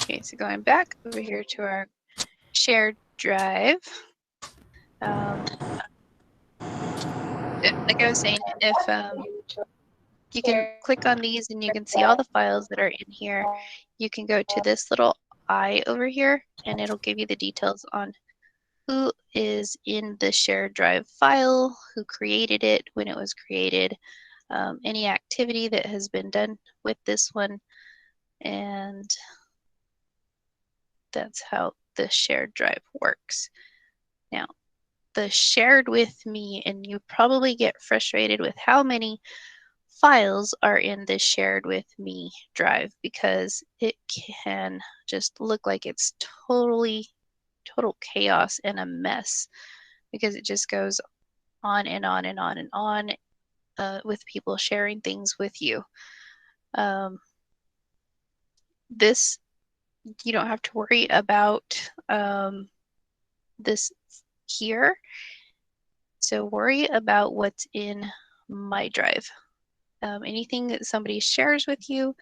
Okay, so going back over here to our shared drive. Like I was saying, if you can click on these and you can see all the files that are in here, you can go to this little eye over here and it'll give you the details on who is in the shared drive file, who created it, when it was created, any activity that has been done with this one, and that's how the shared drive works. Now, the shared with me, and you probably get frustrated with how many files are in this shared with me drive because it can just look like it's total chaos and a mess because it just goes on and on and on and on with people sharing things with you. This, you don't have to worry about this here. So worry about what's in my drive. Anything that somebody shares with you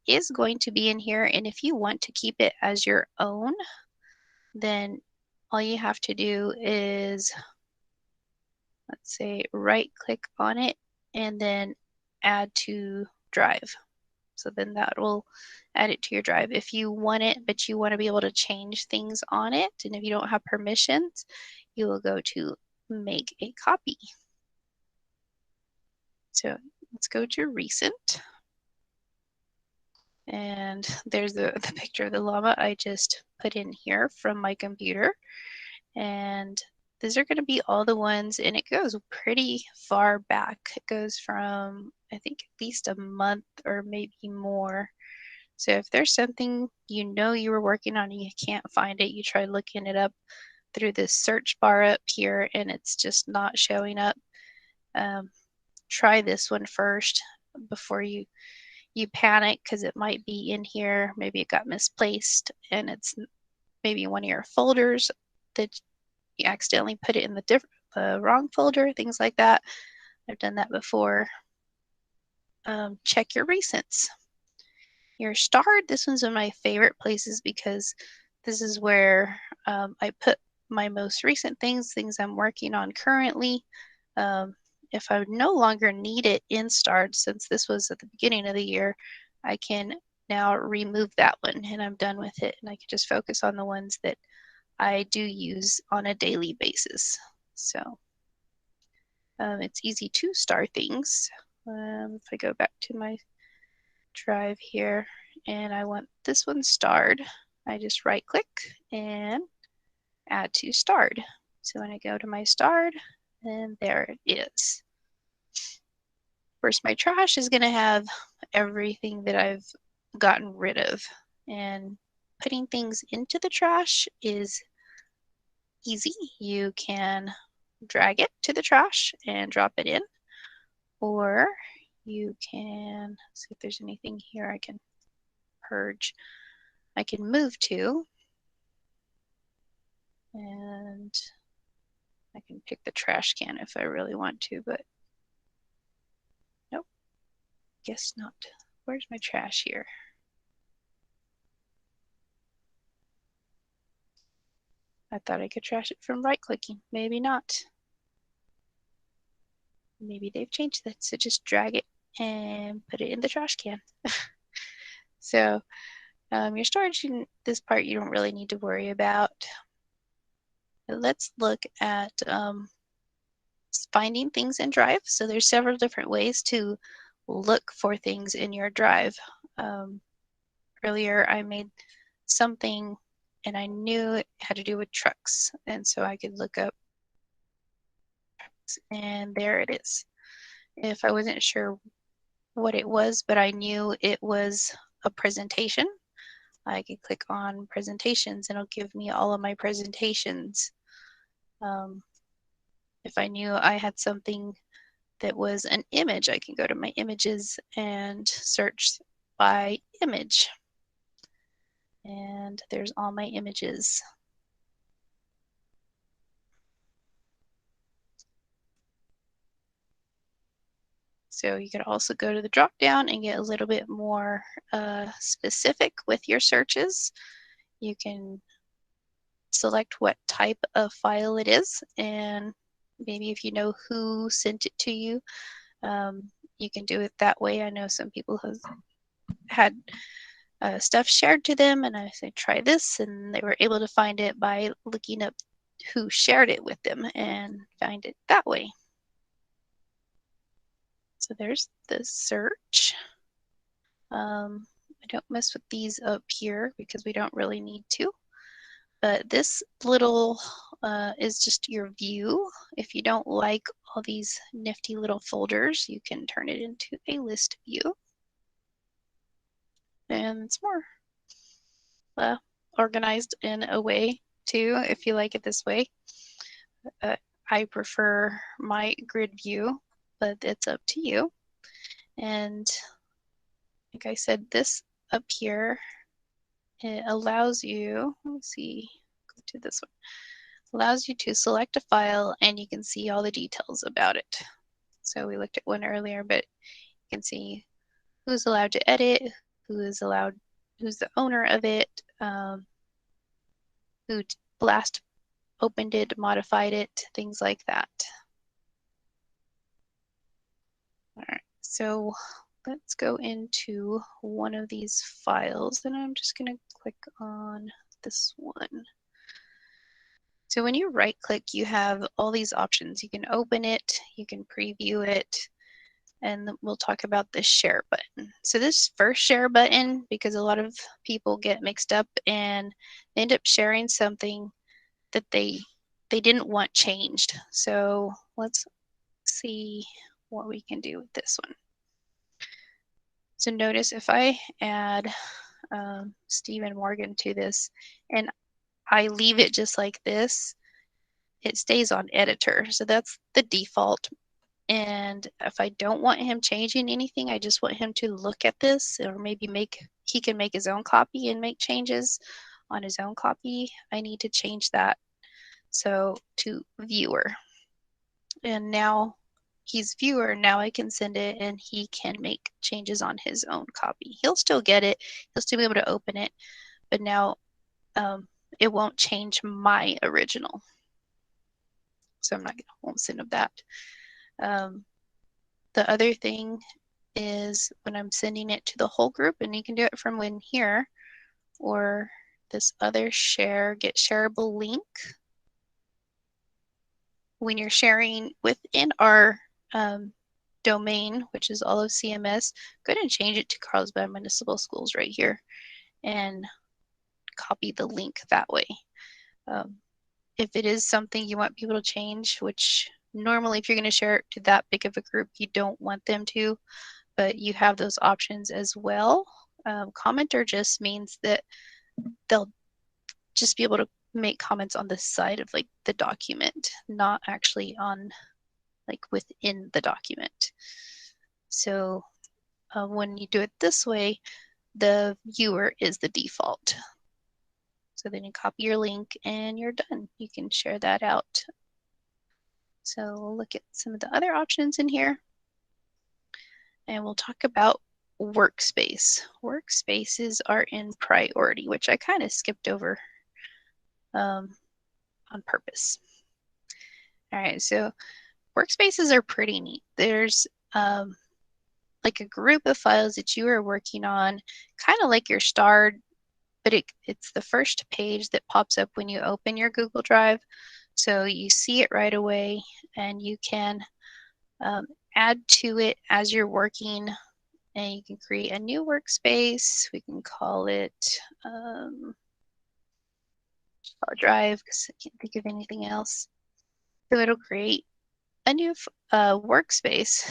is going to be in here. And if you want to keep it as your own, then all you have to do is, let's say, right click on it and then add to drive. So then that will add it to your drive. If you want it, but you want to be able to change things on it, and if you don't have permissions, you will go to make a copy. So let's go to recent. And there's the picture of the llama I just put in here from my computer. And these are going to be all the ones, and it goes pretty far back. It goes from, I think, at least a month or maybe more. So if there's something you know you were working on and you can't find it, you try looking it up through this search bar up here and it's just not showing up, try this one first before you panic because it might be in here. Maybe it got misplaced and it's maybe one of your folders that you accidentally put it in the wrong folder, things like that. I've done that before. Check your recents. Your starred, this one's one of my favorite places because this is where I put my most recent things I'm working on currently. If I no longer need it in starred, since this was at the beginning of the year, I can now remove that one and I'm done with it. And I can just focus on the ones that I do use on a daily basis. So it's easy to star things. If I go back to my drive here and I want this one starred, I just right click and add to starred. So when I go to my starred, and there it is. Of course, my trash is going to have everything that I've gotten rid of, and putting things into the trash is easy. You can drag it to the trash and drop it in, or you can see if there's anything here I can purge. I can move to, and I can pick the trash can if I really want to, but nope, guess not. Where's my trash here? I thought I could trash it from right clicking. Maybe not. Maybe they've changed that, so just drag it and put it in the trash can. So your storage, this part you don't really need to worry about. But let's look at finding things in Drive. So there's several different ways to look for things in your Drive. Earlier I made something and I knew it had to do with trucks, and so I could look up trucks, and there it is. If I wasn't sure what it was, but I knew it was a presentation, I could click on presentations and it'll give me all of my presentations. If I knew I had something that was an image, I can go to my images and search by image. And there's all my images. So you can also go to the drop down and get a little bit more specific with your searches. You can select what type of file it is, and maybe if you know who sent it to you, you can do it that way. I know some people have had stuff shared to them, and I said try this, and they were able to find it by looking up who shared it with them and find it that way. So there's the search. I don't mess with these up here because we don't really need to. But this little is just your view. If you don't like all these nifty little folders, you can turn it into a list view. And it's more organized in a way too, if you like it this way. I prefer my grid view, but it's up to you. And like I said, this up here, it allows you, let me see, go to this one, allows you to select a file and you can see all the details about it. So we looked at one earlier, but you can see who's allowed to edit, who's the owner of it, who last opened it, modified it, things like that. All right, so let's go into one of these files, and I'm just going to click on this one. So when you right click, you have all these options. You can open it, you can preview it, and we'll talk about the share button. So this first share button, because a lot of people get mixed up and they end up sharing something that they didn't want changed. So let's see what we can do with this one. So notice if I add Stephen Morgan to this and I leave it just like this, it stays on editor. So that's the default. And if I don't want him changing anything, I just want him to look at this, or maybe he can make his own copy and make changes on his own copy. I need to change that. So to viewer. And now he's viewer. Now I can send it and he can make changes on his own copy. He'll still get it. He'll still be able to open it, but now it won't change my original. So won't send him that. The other thing is when I'm sending it to the whole group, and you can do it from in here or this other get shareable link. When you're sharing within our domain, which is all of CMS, go ahead and change it to Carlsbad Municipal Schools right here and copy the link that way. If it is something you want people to change, which normally if you're going to share it to that big of a group, you don't want them to, but you have those options as well. Commenter just means that they'll just be able to make comments on the side of like the document, not actually on like within the document. So when you do it this way, the viewer is the default. So then you copy your link and you're done. You can share that out. So we'll look at some of the other options in here. And we'll talk about workspace. Workspaces are in priority, which I kind of skipped over on purpose. All right, so workspaces are pretty neat. There's like a group of files that you are working on, kind of like your starred, but it's the first page that pops up when you open your Google Drive. So you see it right away and you can add to it as you're working, and you can create a new workspace. We can call it drive because I can't think of anything else. So it'll create a new workspace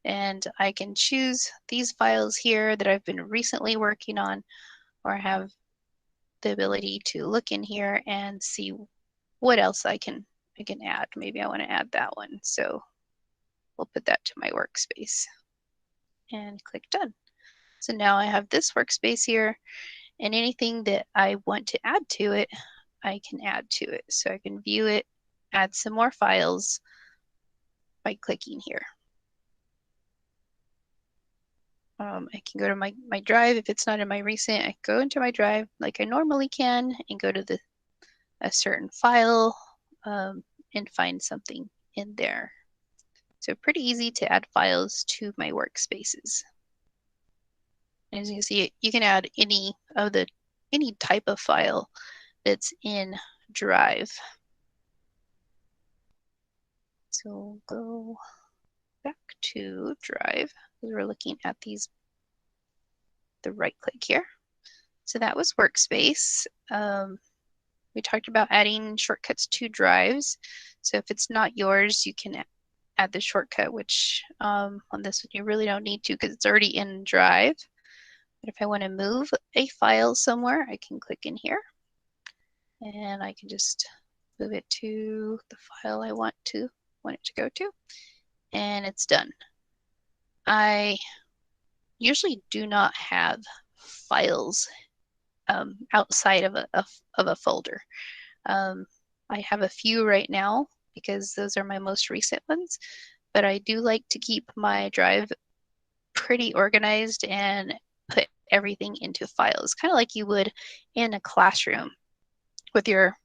and I can choose these files here that I've been recently working on, or have the ability to look in here and see what else I can add. Maybe I want to add that one. So we'll put that to my workspace and click done. So now I have this workspace here, and anything that I want to add to it, I can add to it. So I can view it, add some more files by clicking here. I can go to my drive. If it's not in my recent, I go into my drive like I normally can and go to a certain file and find something in there. So pretty easy to add files to my workspaces. As you can see, you can add any type of file that's in Drive. So go back to Drive because we're looking at the right click here. So that was Workspace. We talked about adding shortcuts to drives. So if it's not yours, you can add the shortcut, which on this one you really don't need to because it's already in Drive. But if I want to move a file somewhere, I can click in here and I can just move it to the file I want it to go to, and it's done. I usually do not have files outside of a folder. I have a few right now because those are my most recent ones, but I do like to keep my drive pretty organized and put everything into files, kind of like you would in a classroom with your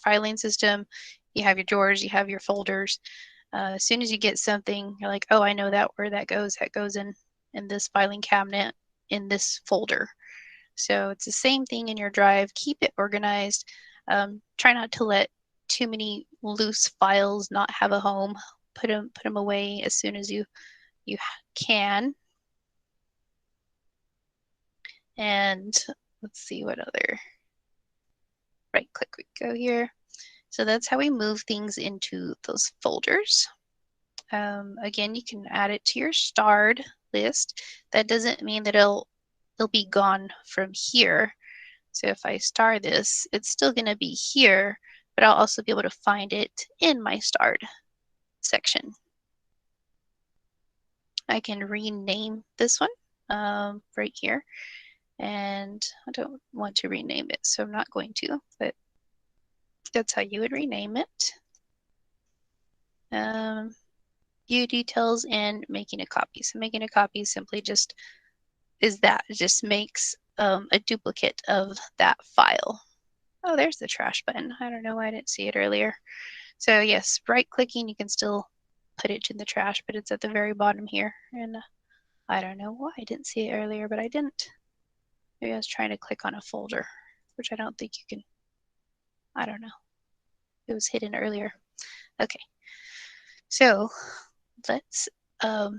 filing system. You have your drawers, you have your folders. As soon as you get something, you're like, oh, I know that where that goes. That goes in this filing cabinet in this folder. So it's the same thing in your drive. Keep it organized. Try not to let too many loose files not have a home. Put them away as soon as you can. And let's see what other right click we go here. So that's how we move things into those folders. Again, you can add it to your starred list. That doesn't mean that it'll be gone from here. So if I star this, it's still going to be here, but I'll also be able to find it in my starred section. I can rename this one right here. And I don't want to rename it, so I'm not going to, but that's how you would rename it. View details and making a copy. So making a copy simply just is that. It just makes a duplicate of that file. Oh, there's the trash button. I don't know why I didn't see it earlier. So yes, right clicking, you can still put it in the trash, but it's at the very bottom here. And I don't know why I didn't see it earlier, but I didn't. Maybe I was trying to click on a folder, which I don't think you can. I don't know. It was hidden earlier. Okay. So let's, a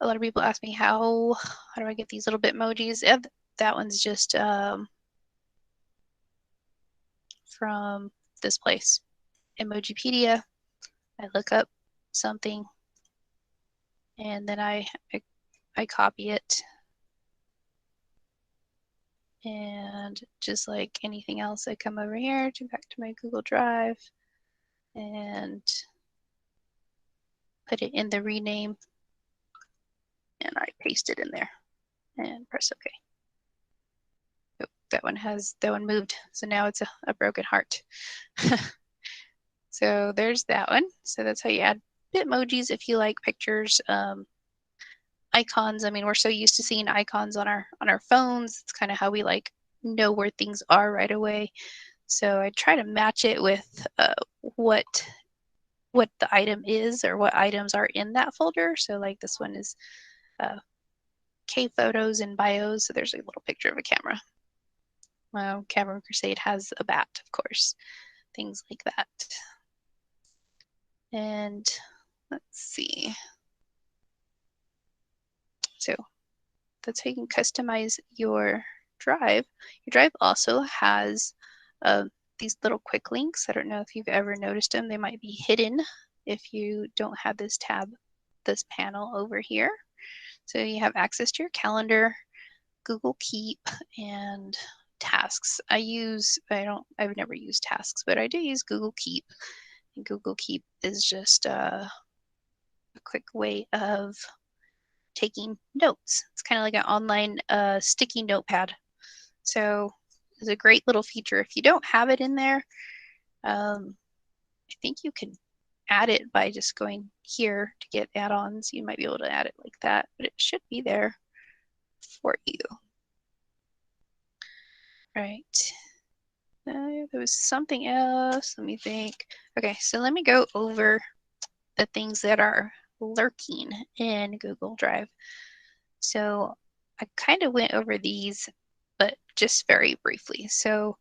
lot of people ask me how do I get these little Bitmojis? That one's just from this place, Emojipedia. I look up something and then I copy it. And just like anything else, I come over here to back to my Google Drive and put it in the rename, and I paste it in there and press OK. Oh, that one moved, so now it's a broken heart. So there's that one. So that's how you add Bitmojis if you like pictures. Icons, I mean, we're so used to seeing icons on our phones. It's kind of how we like know where things are right away. So I try to match it with what the item is or what items are in that folder. So like this one is K photos and bios. So there's a little picture of a camera. Cavern Crusade has a bat, of course, things like that. And let's see. So that's how you can customize your drive. Your drive also has these little quick links. I don't know if you've ever noticed them. They might be hidden if you don't have this tab, this panel over here. So you have access to your calendar, Google Keep, and tasks. I've never used tasks, but I do use Google Keep. And Google Keep is just a quick way of taking notes. It's kind of like an online sticky notepad. So it's a great little feature. If you don't have it in there, I think you can add it by just going here to get add-ons. You might be able to add it like that, but it should be there for you. Right. There was something else. Let me think. Okay, so let me go over the things that are lurking in Google Drive. So I kind of went over these, but just very briefly. So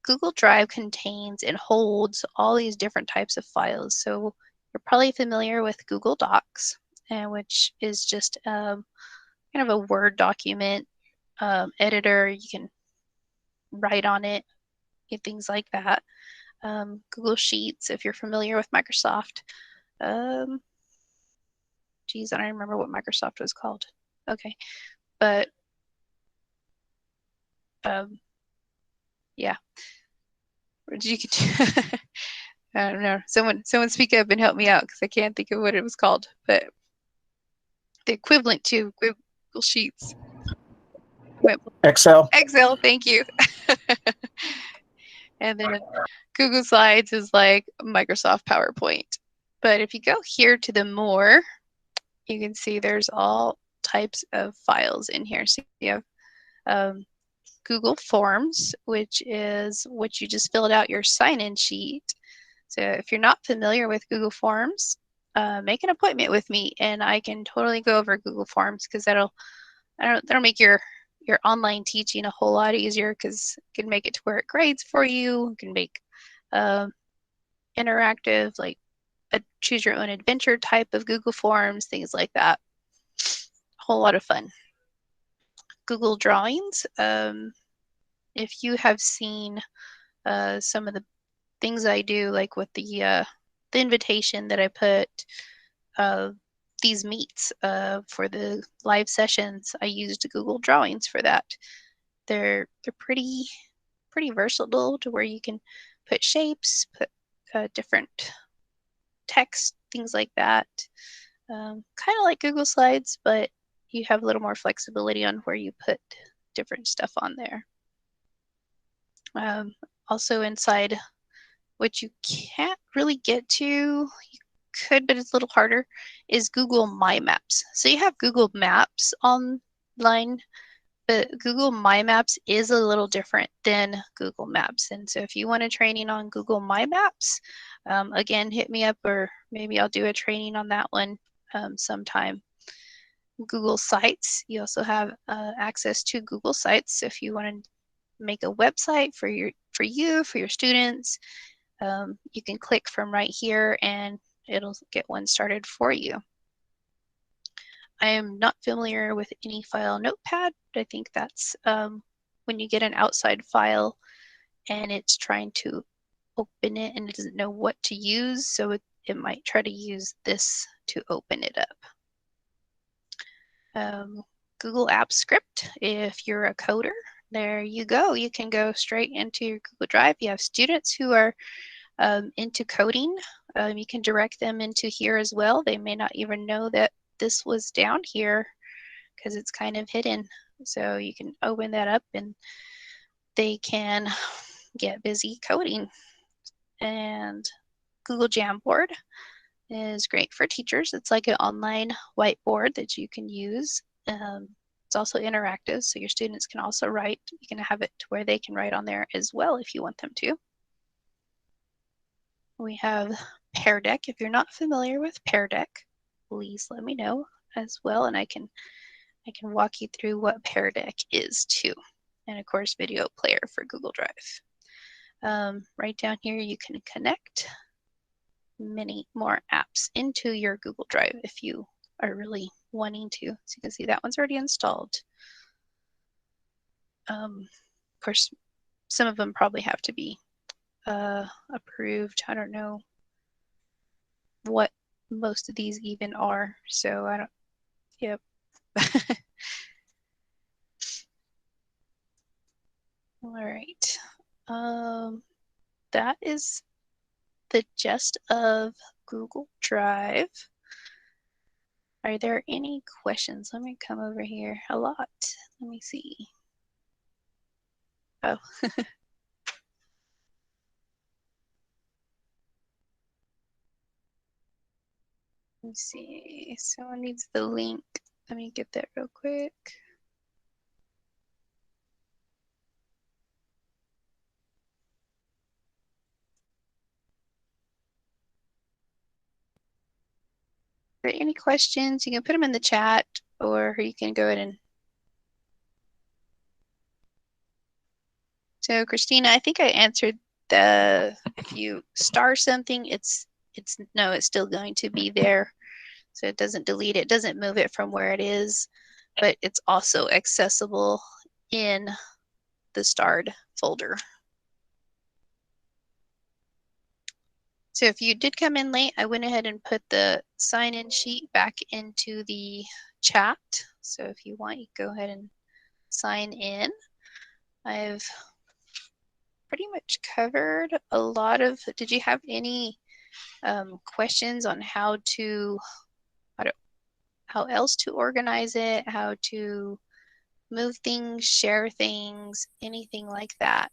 Google Drive contains and holds all these different types of files. So you're probably familiar with Google Docs, which is just kind of a Word document editor. You can write on it, things like that. Google Sheets, if you're familiar with Microsoft. Geez, I don't remember what Microsoft was called. Okay, but yeah, you could. I don't know. Someone speak up and help me out because I can't think of what it was called. But the equivalent to Google Sheets. Excel. Excel, thank you. And then Google Slides is like Microsoft PowerPoint. But if you go here to the more, you can see there's all types of files in here. So you have Google Forms, which is what you just filled out your sign-in sheet. So if you're not familiar with Google Forms, make an appointment with me and I can totally go over Google Forms because that'll make your online teaching a whole lot easier because it can make it to where it grades for you. It can make interactive, like a choose your own adventure type of Google Forms, things like that. A whole lot of fun. Google Drawings. If you have seen some of the things I do, like with the invitation that I put, these meets for the live sessions, I used Google Drawings for that. They're pretty versatile to where you can put shapes, put different text, things like that. Kind of like Google Slides, but you have a little more flexibility on where you put different stuff on there. Also inside, which you can't really get to, you could, but it's a little harder, is Google My Maps. So you have Google Maps online, but Google My Maps is a little different than Google Maps. And so if you want a training on Google My Maps, again, hit me up or maybe I'll do a training on that one sometime. Google Sites, you also have access to Google Sites. So if you want to make a website for your students, you can click from right here and it'll get one started for you. I am not familiar with any file notepad. I think that's when you get an outside file and it's trying to open it and it doesn't know what to use, so it might try to use this to open it up. Google Apps Script, if you're a coder, there you go. You can go straight into your Google Drive. You have students who are into coding. You can direct them into here as well. They may not even know that this was down here because it's kind of hidden. So you can open that up and they can get busy coding. And Google Jamboard is great for teachers. It's like an online whiteboard that you can use. It's also interactive, so your students can also write. You can have it to where they can write on there as well if you want them to. We have Pear Deck. If you're not familiar with Pear Deck, please let me know as well, and I can walk you through what Pear Deck is too. And of course, video player for Google Drive. Right down here, you can connect many more apps into your Google Drive if you are really wanting to. So you can see that one's already installed. Of course, some of them probably have to be approved. I don't know what most of these even are, so I don't, yep. All right. That is the gist of Google Drive. Are there any questions? Let me come over here a lot. Let me see. Oh. Let's see. Someone needs the link. Let me get that real quick. Are there any questions? You can put them in the chat, or you can go ahead and. So Christina, I think I answered the, if you star something, it's no, it's still going to be there. So it doesn't delete it, doesn't move it from where it is, but it's also accessible in the starred folder. So if you did come in late, I went ahead and put the sign-in sheet back into the chat. So if you want, you go ahead and sign in. I've pretty much covered a lot of, did you have any questions on how else to organize it, how to move things, share things, anything like that?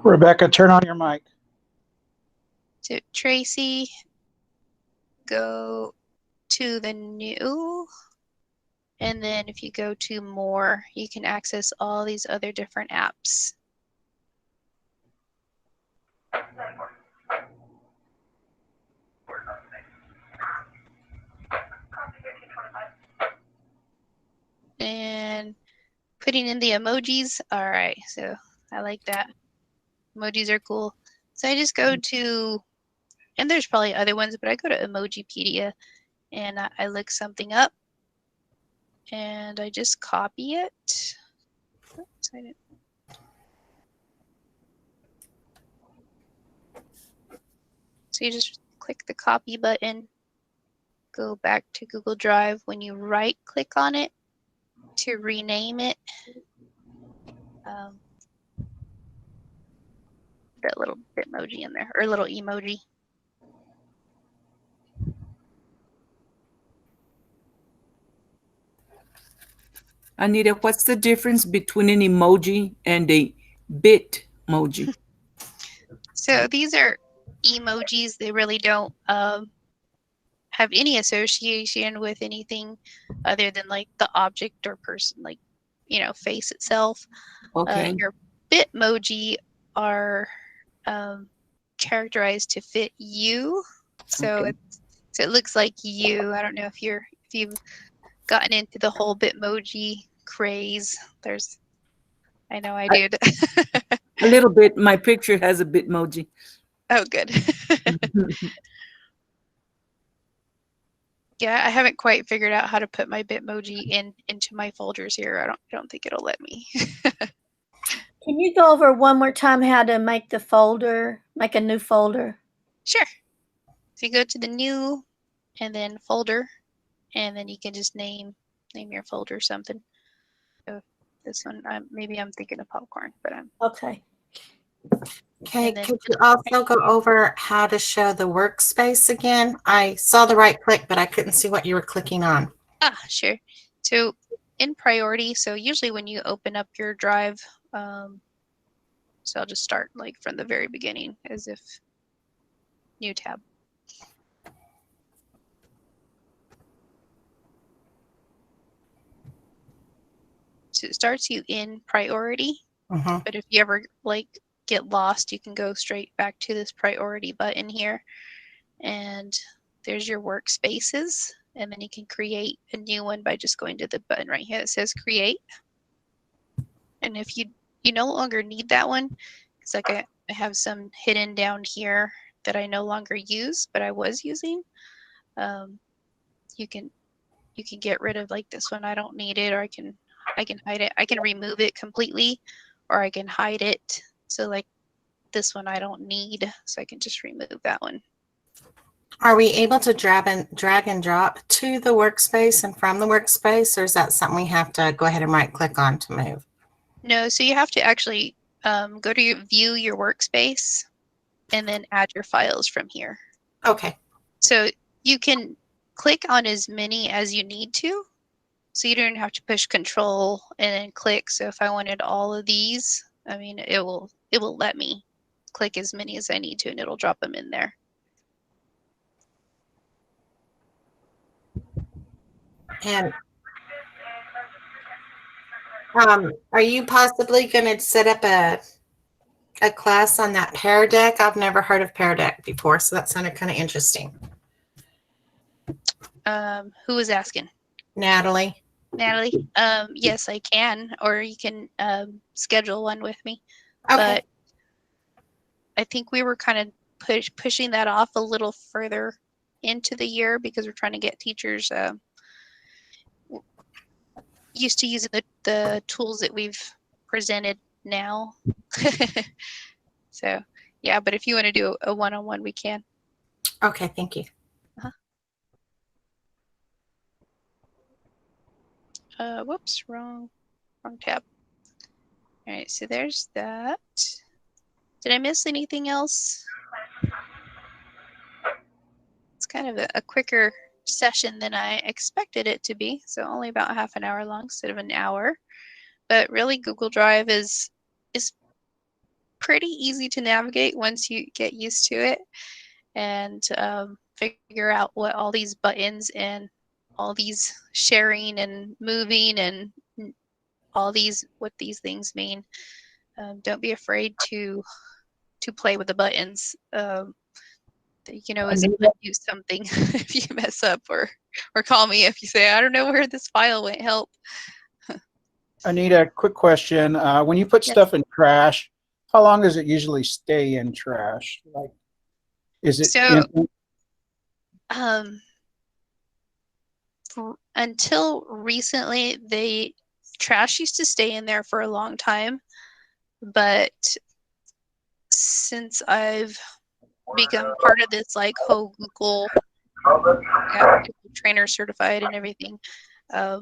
Rebecca, turn on your mic. So Tracy, go to the new, and then if you go to more, you can access all these other different apps. And putting in the emojis. All right, so I like that. Emojis are cool. So I just go to, and there's probably other ones, but I go to Emojipedia and I look something up and I just copy it. Oops, I didn't. So you just click the copy button, go back to Google Drive. When you right click on it to rename it, that little Bitmoji in there, or little emoji. Anita, what's the difference between an emoji and a Bitmoji? So these are emojis. They really don't have any association with anything other than like the object or person, like, you know, face itself. Okay. Your Bitmoji are characterized to fit you. So Okay. so it looks like you. I don't know if you've gotten into the whole Bitmoji craze. I know I did. A little bit. My picture has a Bitmoji. Oh, good. Yeah, I haven't quite figured out how to put my Bitmoji into my folders here. I don't think it'll let me. Can you go over one more time how to make the folder, make a new folder? Sure. So you go to the new and then folder, and then you can just name your folder something. So this one, maybe I'm thinking of popcorn, but I'm Okay. Okay, then, could you also go over how to show the workspace again? I saw the right click, but I couldn't see what you were clicking on. Sure. So in priority, so usually when you open up your drive, so I'll just start like from the very beginning as if new tab. So it starts you in priority, but if you ever like get lost, you can go straight back to this priority button here, and there's your workspaces, and then you can create a new one by just going to the button right here that says create. And if you no longer need that one, it's like I have some hidden down here that I no longer use, but I was using. You can get rid of like this one. I don't need it, or I can hide it. I can remove it completely, or I can hide it. So like this one I don't need, so I can just remove that one. Are we able to drag and drop to the workspace and from the workspace, or is that something we have to go ahead and right click on to move? No, so you have to actually go to view your workspace and then add your files from here. Okay. So you can click on as many as you need to. So you don't have to push control and then click. So if I wanted all of these, I mean, it will let me click as many as I need to, and it'll drop them in there. And are you possibly going to set up a class on that Pear Deck? I've never heard of Pear Deck before, so that sounded kind of interesting. Who was asking? Natalie. Natalie? Yes, I can, or you can schedule one with me. Okay. But I think we were kind of pushing that off a little further into the year because we're trying to get teachers used to using the tools that we've presented now. So yeah, but if you want to do a one-on-one, we can. Okay, thank you. Whoops, wrong tab. All right, so there's that. Did I miss anything else? It's kind of a quicker session than I expected it to be, so only about half an hour long instead of an hour. But really, Google Drive is pretty easy to navigate once you get used to it and figure out what all these buttons and all these sharing and moving and all these what these things mean. Don't be afraid to play with the buttons. You can always Anita, undo something if you mess up, or call me if you say I don't know where this file went. Help. Anita, quick question. When you put Yes. stuff in trash, how long does it usually stay in trash? Like, is it So empty? Until recently, trash used to stay in there for a long time, but since I've become part of this like whole Google, Google trainer certified and everything, I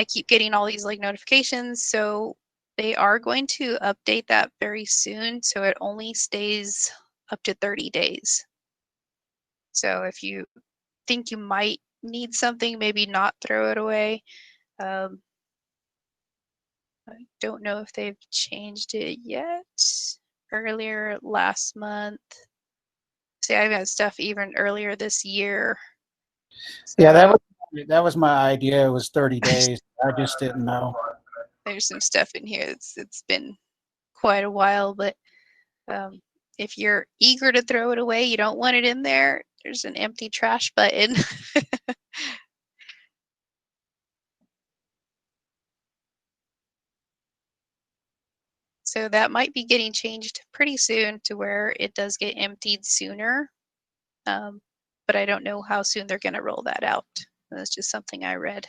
keep getting all these like notifications. So they are going to update that very soon. So it only stays up to 30 days. So if you think you might need something, maybe not throw it away. I don't know if they've changed it yet. Earlier last month. See, I've got stuff even earlier this year. Yeah, So that was my idea. It was 30 days. I just didn't know. there's some stuff in here. It's been quite a while, but if you're eager to throw it away, you don't want it in there, there's an empty trash button. So that might be getting changed pretty soon to where it does get emptied sooner. But I don't know how soon they're going to roll that out. That's just something I read.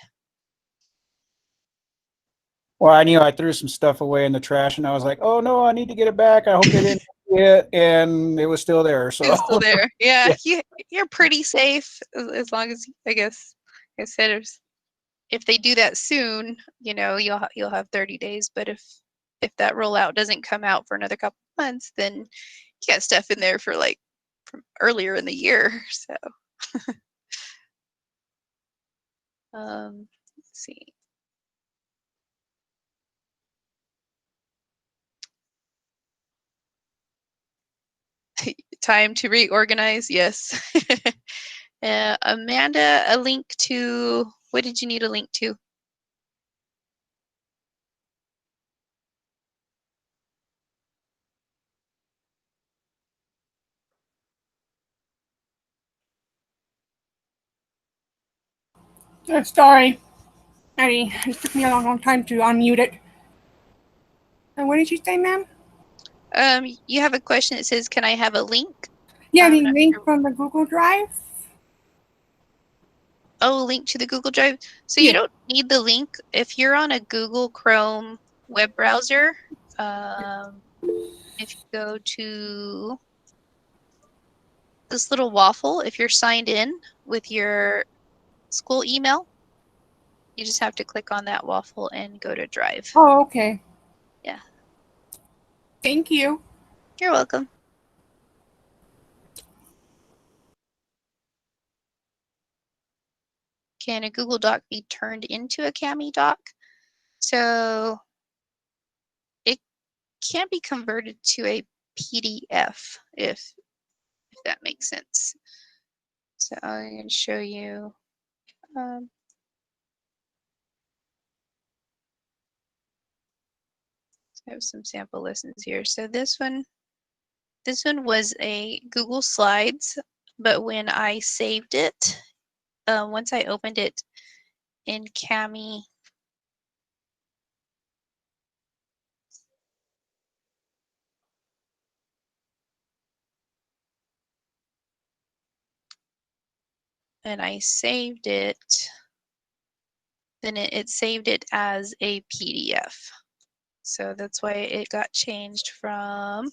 Well, I knew I threw some stuff away in the trash, and I was like, "Oh no, I need to get it back. I hope they didn't see it," and it was still there. So It's still there. Yeah, yeah. you're pretty safe as long as I guess like I said if they do that soon, you'll have 30 days. But if that rollout doesn't come out for another couple months, then you got stuff in there for like from earlier in the year. So let's see. Time to reorganize. Yes. Amanda, a link to what did you need a link to? Sorry. It took me a long time to unmute it. And what did you say, ma'am? You have a question that says, "Can I have a link?" Yeah, I'm the not link sure. from the Google Drive. Oh, link to the Google Drive. So you Yeah. don't need the link if you're on a Google Chrome web browser. If you go to this little waffle, if you're signed in with your school email, you just have to click on that waffle and go to Drive. Oh, okay. Yeah. Thank you. You're welcome. Can a Google Doc be turned into a Cami doc? So it can be converted to a PDF if that makes sense. So I'm going to show you. I have some sample lessons here. So this one was a Google Slides, but when I saved it, once I opened it in Kami, and I saved it, then it saved it as a PDF. So that's why it got changed from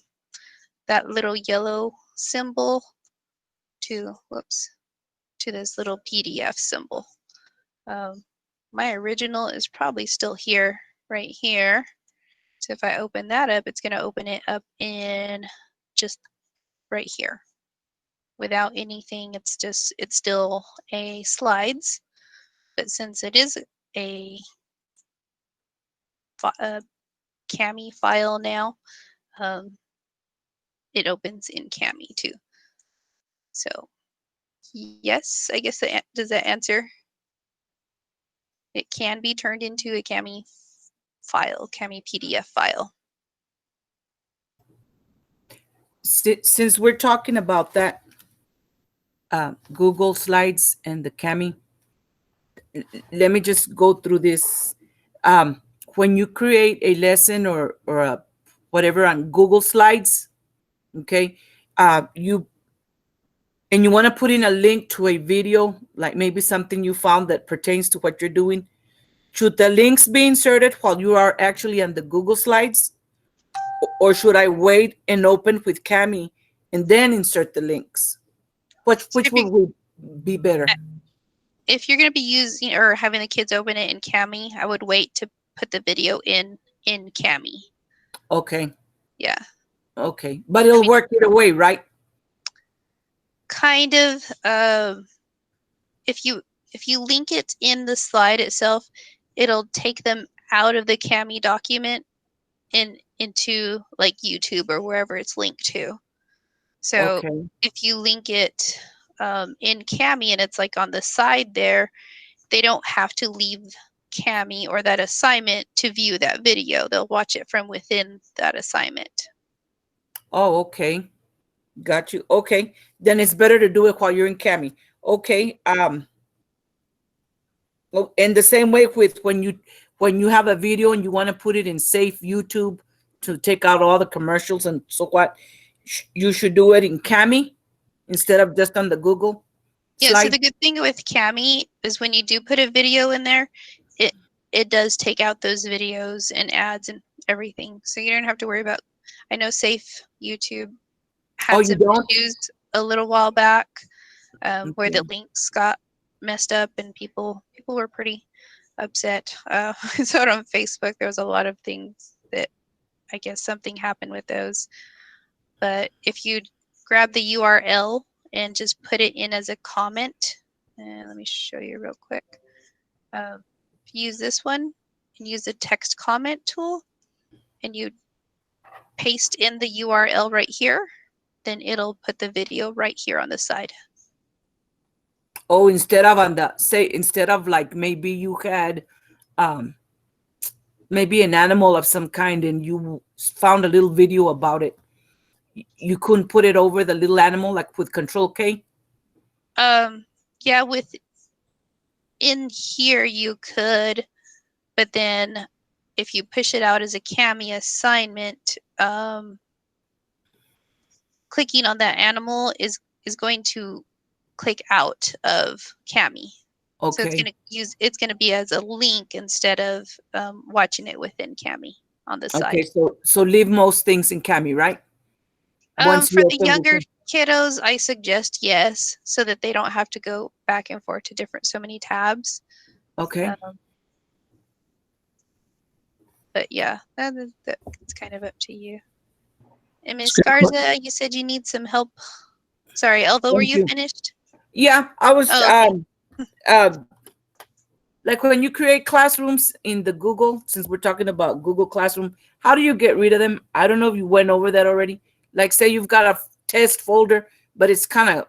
that little yellow symbol to, whoops, to this little PDF symbol. My original is probably still here, right here. So if I open that up, it's going to open it up in just right here without anything. It's still a slides, but since it is a Kami file now, it opens in Kami too. So yes, I guess does that answer? It can be turned into a Kami file, Kami PDF file. Since we're talking about that, Google Slides and the Kami, let me just go through this. When you create a lesson or a whatever on Google Slides, okay, you want to put in a link to a video, like maybe something you found that pertains to what you're doing. Should the links be inserted while you are actually on the Google Slides, or should I wait and open with Kami and then insert the links? Which would be better? If you're going to be using or having the kids open it in Kami, I would wait to put the video in Kami. Okay. Yeah. Okay, but it'll work either way, right? Kind of. If you link it in the slide itself, it'll take them out of the Kami document into like YouTube or wherever it's linked to. So okay. If you link it in Kami and it's like on the side there, they don't have to leave Kami or that assignment to view that video. They'll watch it from within that assignment. Oh, okay. Got you. Okay. Then it's better to do it while you're in Kami. Okay. Well, in the same way with when you have a video and you want to put it in safe YouTube to take out all the commercials and so what, you should do it in Kami instead of just on the Google Yeah, slide. so the good thing with Kami is when you do put a video in there, it does take out those videos and ads and everything. So you don't have to worry about, I know Safe YouTube Oh, had you some don't? issues a little while back where Okay. the links got messed up and people were pretty upset. I saw it on Facebook. There was a lot of things that I guess something happened with those. But if you grab the URL and just put it in as a comment, and let me show you real quick. If you use this one and use the text comment tool and you paste in the URL right here, then it'll put the video right here on the side. Oh, instead of like maybe you had maybe an animal of some kind and you found a little video about it, you couldn't put it over the little animal like with Control K? Yeah, with in here you could, but then if you push it out as a Kami assignment, clicking on that animal is going to click out of Kami. So Okay. it's gonna be as a link instead of watching it within Kami on the Okay, side. so leave most things in Kami, right? For you the open younger the- kiddos, I suggest yes, so that they don't have to go back and forth to so many tabs. Okay. But yeah, that's kind of up to you. And Ms. Garza, you said you need some help. Sorry, Elva, were Thank you you. finished? Yeah, I was Oh, okay. Like when you create classrooms in the Google, since we're talking about Google Classroom, how do you get rid of them? I don't know if you went over that already. Like say you've got a test folder, but it's kind of,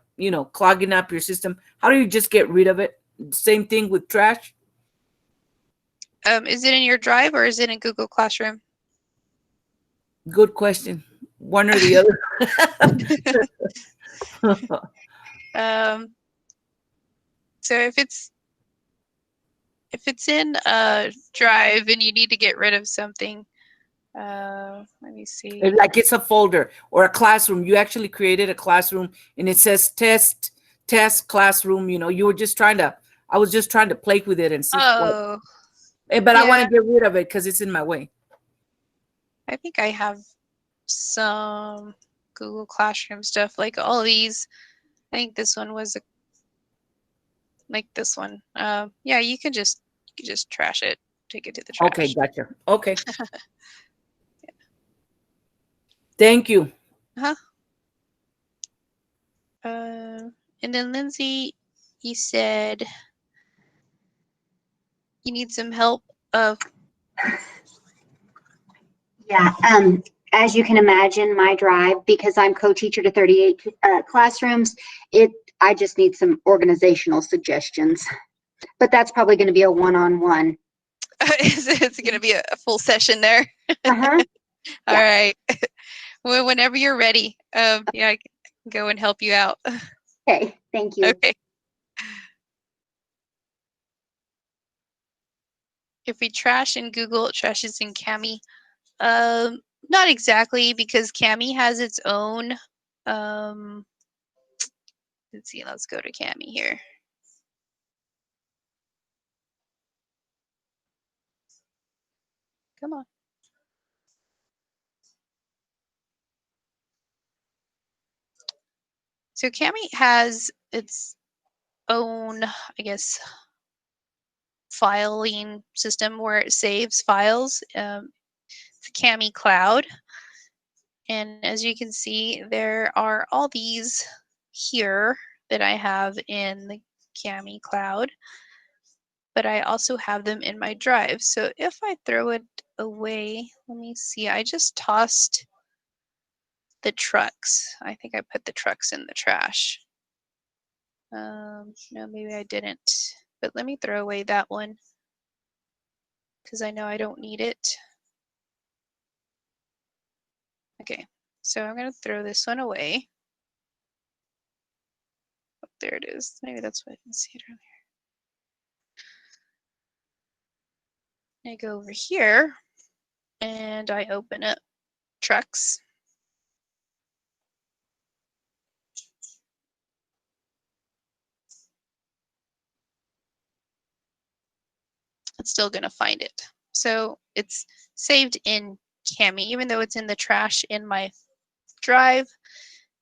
clogging up your system. How do you just get rid of it? Same thing with trash. Is it in your Drive or is it in Google Classroom? Good question. One or the other. So if it's in a Drive and you need to get rid of something, let me see. Like it's a folder or a classroom. You actually created a classroom and it says test classroom. You were just I was just trying to play with it and see what. Oh, But I want yeah. to get rid of it because it's in my way. I think I have some Google Classroom stuff, like all these. I think this one was like this one. Yeah, you can just trash it, take it to the trash. Okay, gotcha. Okay. Thank you. Uh-huh. And then Lindsay, you said you need some help of. Yeah, as you can imagine, my drive, because I'm co-teacher to 38 classrooms, I just need some organizational suggestions. But that's probably going to be a one-on-one. It's going to be a full session there. Uh-huh. All Yeah. right. Well, whenever you're ready, yeah, I can go and help you out. Okay, thank you. Okay. If we trash in Google, it trashes in Cami. Not exactly, because Cami has its own. Let's see. Let's go to Cami here. Come on. So Cami has its own, I guess, filing system where it saves files. It's Cami Cloud. And as you can see, there are all these here that I have in the Cami Cloud, but I also have them in my Drive. So if I throw it away, let me see, I just tossed the trucks. I think I put the trucks in the trash. No, maybe I didn't, but let me throw away that one because I know I don't need it. Okay, so I'm going to throw this one away. Oh, there it is. Maybe that's why I didn't see it earlier. I go over here and I open up trucks. It's still going to find it. So it's saved in Cami, even though it's in the trash in my Drive.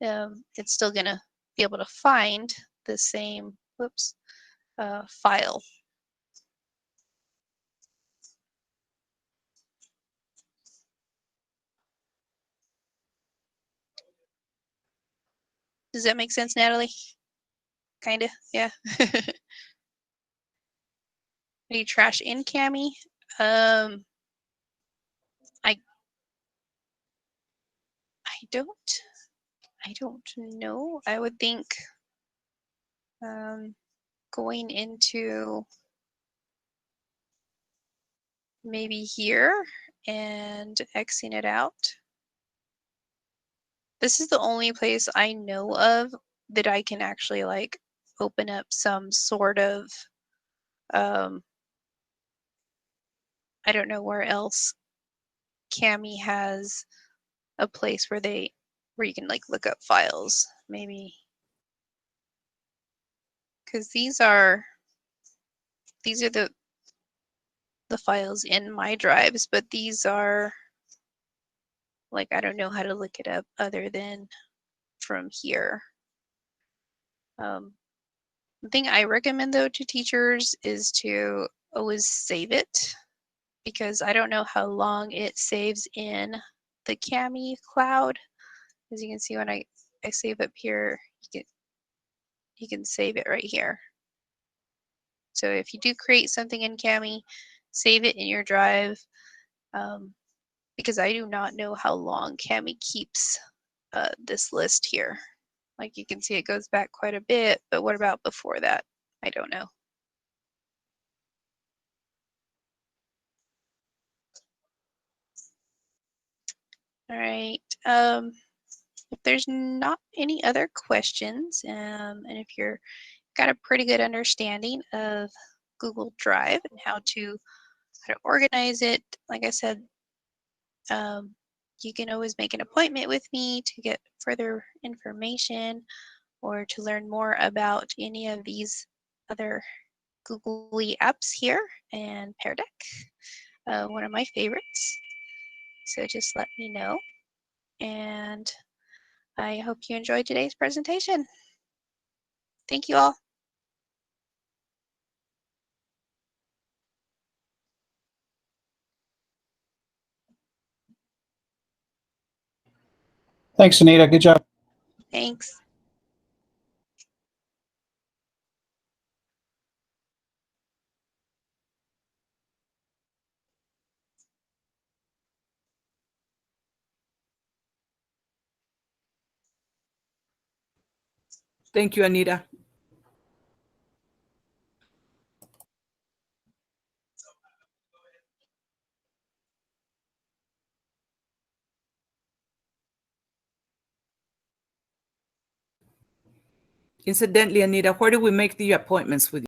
It's still going to be able to find the same file. Does that make sense, Natalie? Kind of, yeah. You trash in Cami. I don't know. I would think going into maybe here and Xing it out. This is the only place I know of that I can actually like open up some sort of I don't know where else Cami has a place where you can like look up files, maybe, because these are the files in my drives, but these are like I don't know how to look it up other than from here. The thing I recommend though to teachers is to always save it, because I don't know how long it saves in the Cami cloud. As you can see, when I save up here, you can save it right here. So if you do create something in Cami, save it in your drive, because I do not know how long Cami keeps this list here. Like you can see it goes back quite a bit, but what about before that? I don't know. All right. If there's not any other questions, and if you're got a pretty good understanding of Google Drive and how to organize it, like I said, you can always make an appointment with me to get further information or to learn more about any of these other googly apps here and Pear Deck, one of my favorites. So just let me know. And I hope you enjoyed today's presentation. Thank you all. Thanks, Anita. Good job. Thanks. Thank you, Anita. Incidentally, Anita, where do we make the appointments with you?